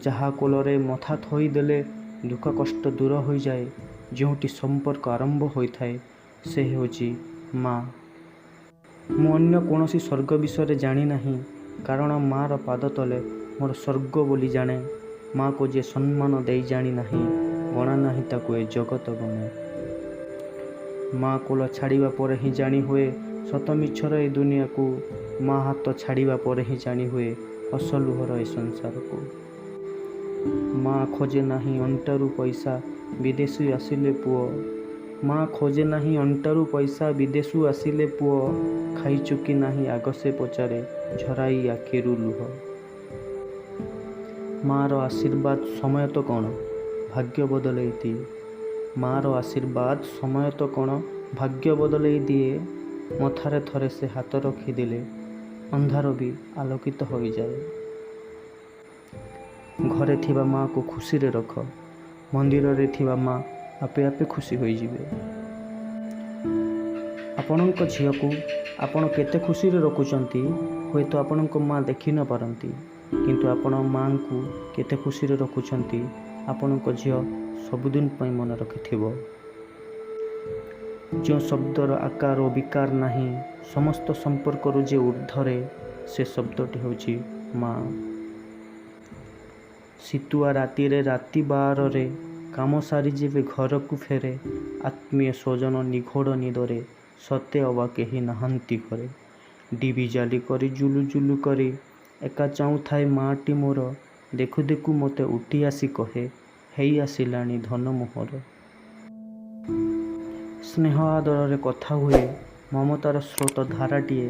ଯାହା କୋଳରେ ମଥା ଥୋଇଦେଲେ ଦୁଃଖ କଷ୍ଟ ଦୂର ହୋଇଯାଏ, ଯେଉଁଠି ସମ୍ପର୍କ ଆରମ୍ଭ ହୋଇଥାଏ, ସେ ହେଉଛି ମା'। ମୁଁ ଅନ୍ୟ କୌଣସି ସ୍ୱର୍ଗ ବିଷୟରେ ଜାଣିନାହିଁ, କାରଣ ମା'ର ପାଦ ତଳେ ମୋର ସ୍ୱର୍ଗ ବୋଲି ଜାଣେ। ମା'କୁ ଯିଏ ସମ୍ମାନ ଦେଇ ଜାଣିନାହିଁ, ଗଣା ନାହିଁ ତାକୁ ଏ ଜଗତ ଗଣେ। ମା' କୋଳ ଛାଡ଼ିବା ପରେ ହିଁ ଜାଣି ହୁଏ ସତ ମିଛର ଏ ଦୁନିଆକୁ। ମା' ହାତ ଛାଡ଼ିବା ପରେ ହିଁ ଜାଣି ହୁଏ ହସ ଲୁହର ଏ ସଂସାରକୁ। ମା' ଖୋଜେ ନାହିଁ ଅଣ୍ଟାରୁ ପଇସା, ବିଦେଶରୁ ଆସିଲେ ପୁଅ। ମା' ଖୋଜେ ନାହିଁ ଅଣ୍ଟାରୁ ପଇସା, ବିଦେଶରୁ ଆସିଲେ ପୁଅ। ଖାଇଛୁ କି ନାହିଁ ଆଗ ସେ ପଚାରେ, ଝରାଇ ଆଖିରୁ ଲୁହ। ମା'ର ଆଶୀର୍ବାଦ ସମୟ ତ କ'ଣ ଭାଗ୍ୟ ବଦଳେଇ ଦିଏ। ମା'ର ଆଶୀର୍ବାଦ ସମୟ ତ କ'ଣ ଭାଗ୍ୟ ବଦଳେଇ ଦିଏ। ମଥାରେ ଥରେ ସେ ହାତ ରଖିଦେଲେ ଅନ୍ଧାର ବି ଆଲୋକିତ ହୋଇଯାଏ। ଘରେ ଥିବା ମା'କୁ ଖୁସିରେ ରଖ, ମନ୍ଦିରରେ ଥିବା ମା' ଆପେ ଆପେ ଖୁସି ହୋଇଯିବେ। ଆପଣଙ୍କ ଝିଅକୁ ଆପଣ କେତେ ଖୁସିରେ ରଖୁଛନ୍ତି, ହୁଏତ ଆପଣଙ୍କ ମା' ଦେଖି ନ ପାରନ୍ତି, କିନ୍ତୁ ଆପଣ ମା'ଙ୍କୁ କେତେ ଖୁସିରେ ରଖୁଛନ୍ତି, ଆପଣଙ୍କ ଝିଅ ସବୁଦିନ ପାଇଁ ମନେ ରଖିଥିବ। ଯେଉଁ ଶବ୍ଦର ଆକାର ଓ ବିକାର ନାହିଁ, ସମସ୍ତ ସମ୍ପର୍କରୁ ଯେ ଊର୍ଦ୍ଧ୍ୱରେ, ସେ ଶବ୍ଦଟି ହେଉଛି ମା'। ଶୀତୁଆ ରାତିରେ, ରାତି 12ରେ, କାମ ସାରି ଯେବେ ଘରକୁ ଫେରେ, ଆତ୍ମୀୟ ସ୍ୱଜନ ନିଘୋଡ଼ ନିଦରେ, ସତେ ଅବା କେହି ନାହାନ୍ତି ଘରେ। ଡିବି ଜାଲି କରି ଜୁଲୁ ଜୁଲୁ କରି ଏକା ଚାହୁଁଥାଏ ମା'ଟି ମୋର। ଦେଖୁ ଦେଖୁ ମୋତେ ଉଠି ଆସି କହେ, ହେଇ ଆସିଲାଣି ଧନ ମୋହର। ସ୍ନେହ ଆଦରରେ କଥା ହୁଏ, ମମତାର ସ୍ରୋତ ଧାରାଟିଏ,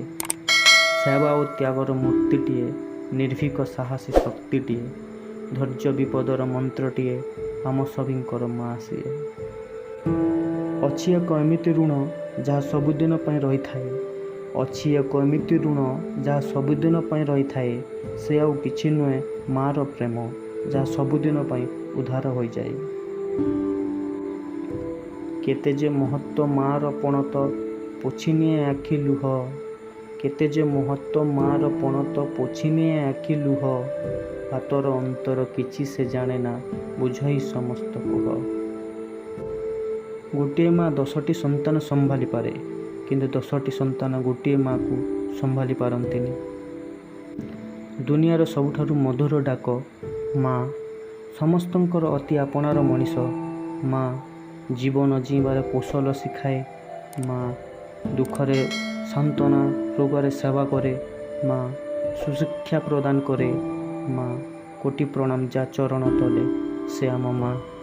ସେବା ଓ ତ୍ୟାଗର ମୂର୍ତ୍ତିଟିଏ, ନିର୍ଭୀକ ସାହସୀ ଶକ୍ତିଟିଏ, ଧୈର୍ଯ୍ୟ ବିପଦର ମନ୍ତ୍ରଟିଏ, ଆମ ସଭିଙ୍କର ମା' ସିଏ। ଅଛି ଏକ ଏମିତି ଋଣ ଯାହା ସବୁଦିନ ପାଇଁ ରହିଥାଏ। ଅଛି ଏକ ଏମିତି ଋଣ ଯାହା ସବୁଦିନ ପାଇଁ ରହିଥାଏ। ସେ ଆଉ କିଛି ନୁହେଁ, ମା'ର ପ୍ରେମ, ଯାହା ସବୁଦିନ ପାଇଁ ଉଧାର ହୋଇଯାଏ। କେତେ ଯେ ମହତ୍ତ୍ୱ ମା'ର ପଣତ, ପୋଛିନିଏ ଆଖି ଲୁହ। କେତେ ଯେ ମହତ୍ତ୍ୱ ମା'ର ପଣତ, ପୋଛିନିଏ ଆଖି ଲୁହ। ହାତର ଅନ୍ତର କିଛି ସେ ଜାଣେନା, ବୁଝଇ ସମସ୍ତ କୁହ। ଗୋଟିଏ ମା' 10ଟି ସନ୍ତାନ ସମ୍ଭାଳି ପାରେ, କିନ୍ତୁ 10ଟି ସନ୍ତାନ ଗୋଟିଏ ମା'କୁ ସମ୍ଭାଳି ପାରନ୍ତିନି। ଦୁନିଆର ସବୁଠାରୁ ମଧୁର ଡାକ ମା'। ସମସ୍ତଙ୍କର ଅତି ଆପଣାର ମଣିଷ ମା'। ଜୀବନ ଜୀଇଁବାର କୌଶଳ ଶିଖାଏ ମା'। ଦୁଃଖରେ ସାନ୍ତ୍ୱନା, ରୋଗରେ ସେବା କରେ ମା'। ସୁଶିକ୍ଷା ପ୍ରଦାନ କରେ ମା'। କୋଟି ପ୍ରଣାମ ଯା ଚରଣ ତଳେ, ସେ ଆମ ମା'।